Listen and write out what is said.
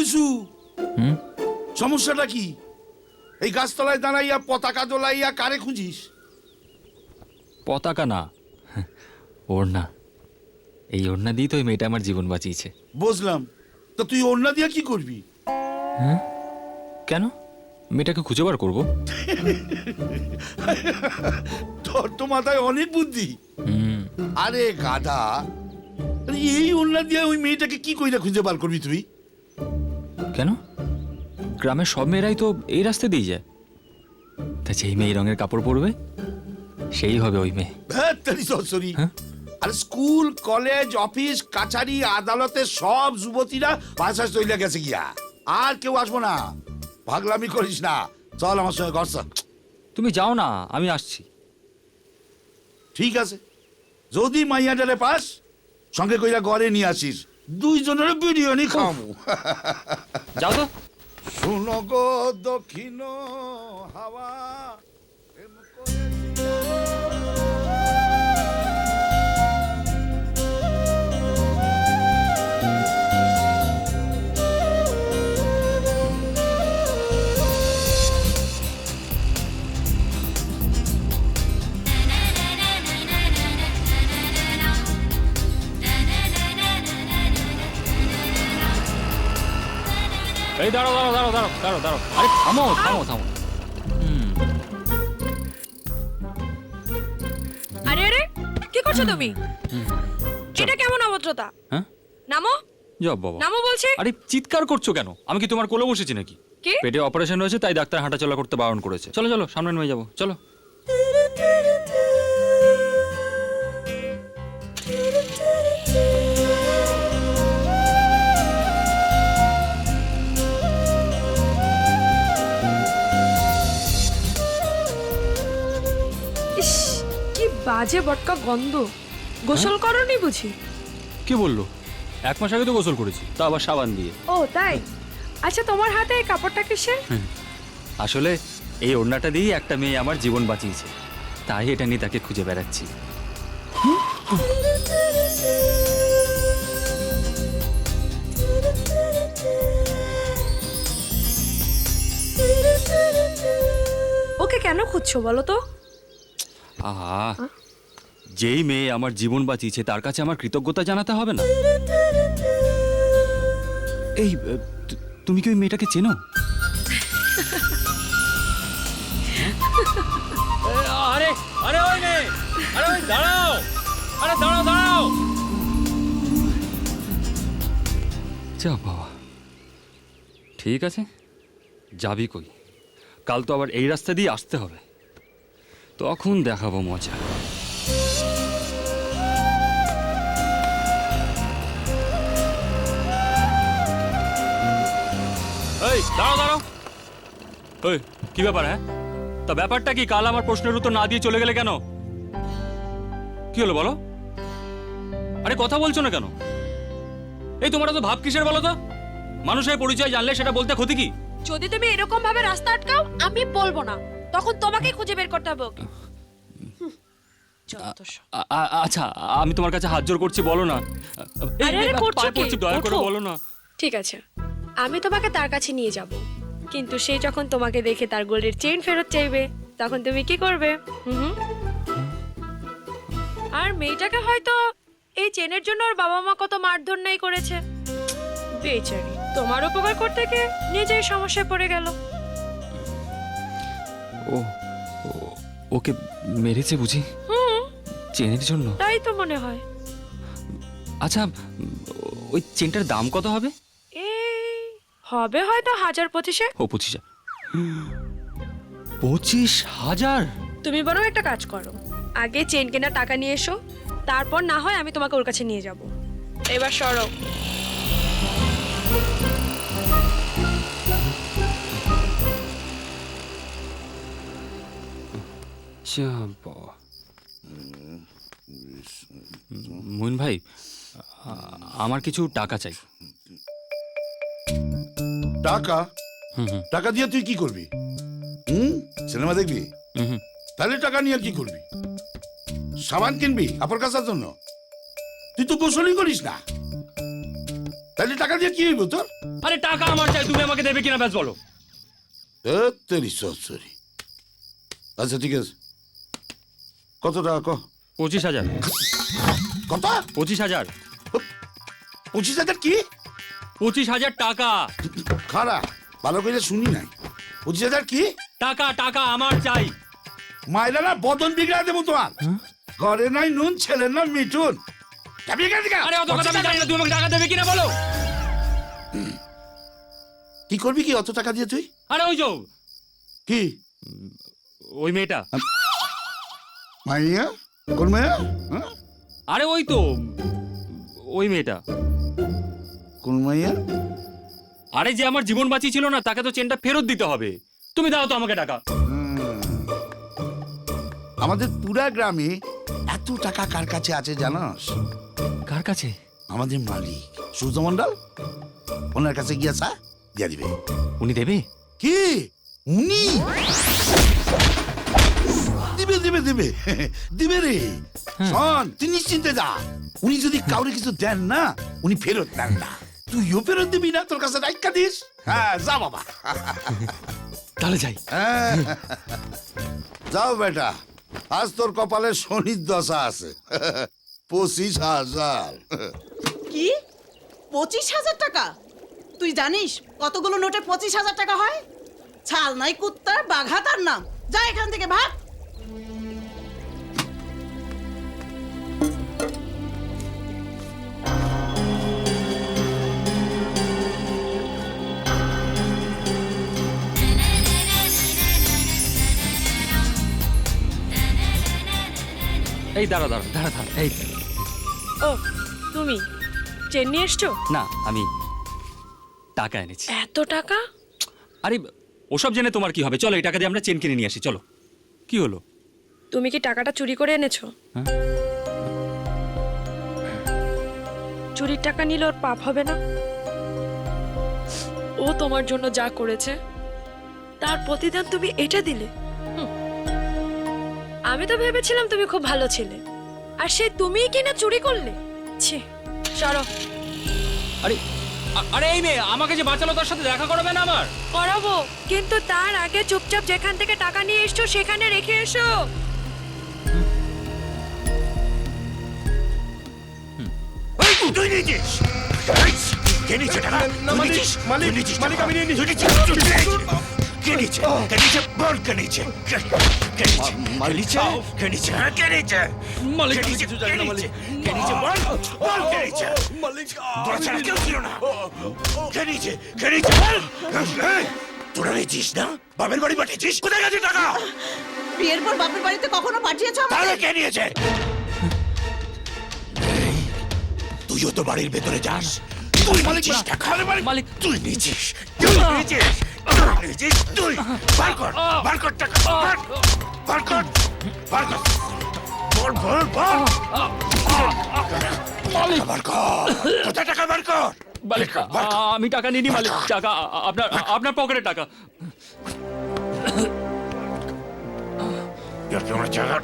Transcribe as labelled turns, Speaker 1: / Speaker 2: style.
Speaker 1: বিশু, সমস্যাটা কি? এই গাছতলায় দাঁড়াইয়া পতাকা দোলাইয়া কারে খুঁজিস?
Speaker 2: পতাকা না, ওড়না। এই ওড়না দিয়ে তো ওই মেয়েটা আমার জীবন বাঁচিয়েছে।
Speaker 1: বুঝলাম, তো তুই ওড়না দিয়া কি করবি?
Speaker 2: হ্যাঁ, কেন? মেয়েটাকে খুঁজে বার করবো।
Speaker 1: তোর তো মাথায় অনেক বুদ্ধি। আরে গাধা, এই ওড়না দিয়ে ওই মেয়েটাকে কি কইরা খুঁজে বার করবি তুই?
Speaker 2: কেন? গ্রামের সব মেয়েরাই তো এই রাস্তা দিয়ে যায়। তা যেই মেয়ে এই রঙের কাপড় পরবে সেই হবে ওই মেয়ে।
Speaker 1: সরি।
Speaker 2: হ্যাঁ?
Speaker 1: আর স্কুল, কলেজ, অফিস, কাছারি, আদালতে সব যুবতীরা বাসা চলে গেছে গিয়া। আর কেউ আসবো না। পাগলামি করিস না, চল আমার সঙ্গে ঘর চল।
Speaker 2: তুমি যাও না, আমি আসছি।
Speaker 1: ঠিক আছে, যদি মাইয়াটারে পাস সঙ্গে কইরা ঘরে নিয়ে আসিস, দুইজনের বিরিয়ানি খামু।
Speaker 2: যাও তো।
Speaker 1: শুনো গো দক্ষিণ হাওয়া, প্রেম করেছি।
Speaker 2: এই দাঁড়াও দাঁড়াও দাঁড়াও দাঁড়াও দাঁড়াও দাঁড়াও, আরে থামো থামো থামো।
Speaker 3: আরে আরে, কি করছো তুমি? এটা কেমন অভদ্রতা?
Speaker 2: হ্যাঁ,
Speaker 3: নামো,
Speaker 2: যাও বাবা।
Speaker 3: নামো বলছি।
Speaker 2: আরে চিৎকার করছো কেন? আমি কি তোমার কোলে বসেছি নাকি?
Speaker 3: কি?
Speaker 2: পেটে অপারেশন হয়েছে তাই ডাক্তার হাঁটাচলা করতে বারণ করেছে। চলো চলো, সামনে নিয়ে যাবো, চলো।
Speaker 3: ইস, কি বাজে বটকা গন্ধ। গোসল করনি বুঝি?
Speaker 2: কে বললো? 1 মাস আগে তো গোসল করেছি, তা আবার সাবান দিয়ে।
Speaker 3: ও তাই? আচ্ছা, তোমার হাতে এই কাপড়টা কিসের?
Speaker 2: আসলে এই ওড়নাটা দিয়েই একটা মেয়ে আমার জীবন বাঁচিয়েছে, তাই এটা নিয়ে তাকে খুঁজে বেড়াচ্ছি।
Speaker 3: ওকে কেন খুঁজছো বলো তো?
Speaker 2: আহা, যেই মেয়ে আমার জীবন বাঁচিয়েছে তার কাছে আমার কৃতজ্ঞতা জানাতে হবে না? এই তুমি কি ওই মেয়েটাকে চেনো? আরে আরে ওই মেয়ে, আরে ওই দাঁড়াও, আরে দাঁড়াও দাঁড়াও। যা বাবা, ঠিক আছে, যাবি কই? কাল তো আবার এই রাস্তা দিয়ে আসতে হবে, তখন দেখাবো মজা। এই দাঁড়াও দাঁড়াও, ওই কি ব্যাপার? হ্যাঁ, তা ব্যাপারটা কি? কাল আমার প্রশ্নের উত্তর না দিয়ে চলে গেলে কেন? কি হলো বলো? আরে কথা বলছো না কেন? এই তোমরা তো ভাব কিসের বলো তো? মানুষের পরিচয় জানলে সেটা বলতে ক্ষতি কি?
Speaker 3: যদি তুমি এরকম ভাবে রাস্তা আটকাও, আমি বলবো না, তখন তোমাকে খুঁজে বের করতে হবে ওকে।
Speaker 2: আচ্ছা, আমি তোমার কাছে হাত জোর করছি, বলো না।
Speaker 3: আরে আরে, করছো কি?
Speaker 2: দয়া করে
Speaker 3: ওঠো।
Speaker 2: বলো না।
Speaker 3: ঠিক আছে, আমি তোমাকে তার কাছে নিয়ে যাব, কিন্তু সে যখন তোমাকে দেখে তার গোল্ডের চেইন ফেরত চাইবে, তখন তুমি কি করবে? হুম। আর মেয়েটাকে হয়তো এই চেনের জন্য ওর বাবা মা কত মারধর নাই করেছে, বেচারি তোমার উপকার করতে গিয়ে নিজেই সমস্যায় পড়ে গেল।
Speaker 2: ও, ওকে মেরেছে বুঝি চেনের জন্য?
Speaker 3: তাই তো মনে হয়।
Speaker 2: আচ্ছা, ওই চেনটার দাম কত হবে?
Speaker 3: এই হবে হয়তো 1000-2500।
Speaker 2: ও 25,000। 25,000?
Speaker 3: তুমি বরং একটা কাজ করো, আগে চেন কেনার টাকা নিয়ে এসো, তারপর না হয় আমি তোমাকে ওর কাছে নিয়ে যাব। এবার সরো।
Speaker 2: মইন ভাই, আমার কিছু টাকা চাই।
Speaker 1: টাকা? টাকা দিয়ে তুই কি করবি? সিনেমা দেখবি? তাহলে টাকা নিয়ে কি করবি? সাবান কিনবি কাপড় কাচার জন্য? তুই তো গোসলই করিস না। তাহলে টাকা দিয়ে কি হইব তোর?
Speaker 2: আরে টাকা আমার চাই, তুমি আমাকে দেবে কিনা ব্যাস বলো।
Speaker 1: তেরি সরি। আচ্ছা ঠিক আছে, কত টাকা ক?
Speaker 2: 25,000।
Speaker 1: কত?
Speaker 2: 25,000।
Speaker 1: 25,000 কি?
Speaker 2: 25,000 টাকা।
Speaker 1: খারাপ, ভালো করে শুনি নাই। 25,000 কি?
Speaker 2: টাকা টাকা আমার চাই।
Speaker 1: মাইরা না বদন বিগড়া দেবো তোমার। ঘরে নাই নুন, ছেলের নাম মিঠুন। যাবি এখান থেকে?
Speaker 2: আরে অত কথা আমি জানি না, তুমি আমাকে টাকা দেবে কিনা বলো।
Speaker 1: কি করবি কি অত টাকা দিয়ে তুই?
Speaker 2: আরে ওই যাও,
Speaker 1: কি
Speaker 2: ওই মেয়েটা।
Speaker 1: মাইয়া? কোন মাইয়া? হ্যাঁ?
Speaker 2: আরে ওই তো ওই মেয়েটা।
Speaker 1: কোন মাইয়া?
Speaker 2: আরে যে আমার জীবন বাঁচিয়েছিল না, তাকে তো চেনটা ফেরত দিতে হবে। তুমি দাও তো আমাকে টাকা।
Speaker 1: আমাদের পুরা গ্রামে এত টাকা কার কাছে আছে জানাস?
Speaker 2: কার কাছে?
Speaker 1: আমাদের মালিক সূর্যমন্ডল, ওনার কাছে গিয়েছা দিয়া দিবে।
Speaker 2: উনি দেবে?
Speaker 1: কি উনি দিবে দিবে দিবে দিবে রে। শোন, তুই নিশ্চিন্তে যা। উনি যদি কাউরে কিছু দেন না, উনি ফেরত দেন না। তুইও ফেরত দিবি না, তোর কাছে রাখা দিস। হ্যাঁ যা বাবা।
Speaker 2: তাহলে যাই।
Speaker 1: হ্যাঁ, যাও বেটা, আজ তোর কপালে শনির দশা আছে। 25,000।
Speaker 4: কি 25,000 টাকা? তুই জানিস কতগুলো নোটে 25,000 টাকা হয়? ছাল নাই কুত্তার, বাঘা তার নাম। যা এখান থেকে ভাগ।
Speaker 2: এই দাঁড়া দাঁড়া দাঁড়া দাঁড়া, এই
Speaker 3: ও তুমি চেন নিয়ে এসছো?
Speaker 2: না, আমি টাকা এনেছি।
Speaker 3: এত টাকা?
Speaker 2: আরে ওসব জেনে তোমার কি হবে, চলো এই টাকা দিয়ে আমরা চেন কিনে নিয়ে আসি, চলো। কি হলো?
Speaker 3: তুমি কি টাকাটা চুরি করে এনেছো?
Speaker 2: হ্যাঁ।
Speaker 3: চুরির টাকা নিলে ওর পাপ হবে না? ও তোমার জন্য যা করেছে তার প্রতিদান তুমি এটা দিলে? আমি তো ভেবেছিলাম তুমি খুব ভালো ছিলে, আর সে তুমিই কিনা চুরি করলে। ছি, সরো।
Speaker 2: আরে আরে এই মেয়ে আমাকে যে বাঁচালো, তার সাথে দেখা করবে না আমার?
Speaker 3: করাবো, কিন্তু তার আগে চুপচাপ যেখান থেকে টাকা নিয়ে এসছো সেখানে রেখে এসো।
Speaker 5: তুই নিয়েছিস? কে নিয়েছে টাকা? তুই নিয়েছিস? তুই নিয়েছিস টাকা?
Speaker 6: মালিক, আমি নিয়ে নিয়েছি।
Speaker 5: তুই নিয়েছিস? তুই নিয়েছিস? কে নিয়েছে? কে নিয়েছে? বল কে নিয়েছে? কে নিয়েছে? কে নিয়েছে? কে নিয়েছে? হ্যাঁ, কে নিয়েছে?
Speaker 2: মালিক,
Speaker 5: কে
Speaker 2: আমি
Speaker 5: নিয়েছে?
Speaker 2: কিছু জানি না,
Speaker 5: কে
Speaker 2: মালিক।
Speaker 5: নিয়েছে? কে নিয়েছে? বল, বল কে নিয়েছে?
Speaker 6: মালিক,
Speaker 5: তোরা ছাড়া কেউ ছিল না। কে নিয়েছে? কে নিয়েছে? বল। এই, তোরা নিয়েছিস না? বাপের বাড়ি পাঠিয়েছিস? কোথায় গেছে টাকা?
Speaker 4: বিয়ের পর বাপের বাড়িতে কখনো পাঠিয়েছো
Speaker 5: তাহলে
Speaker 4: আমাকে?
Speaker 5: কে নিয়েছে? এই, তুইও তো বাড়ির ভেতরে যাস। তুই নিয়েছিস টাকা?
Speaker 2: মালিক।
Speaker 5: তুই নিয়েছিস? তুই নিয়েছিস? তুই নিয়েছিস? তুই বার কর, বার কর টাকা, বার কর, বার কর। বল, বল, বল। টাকা বার কর। কোথায় টাকা বার কর?
Speaker 2: মালিক,
Speaker 5: বার কর।
Speaker 2: আমি টাকা নিইনি মালিক। টাকা আপনার আপনার পকেটে টাকা।
Speaker 5: You're doing a job.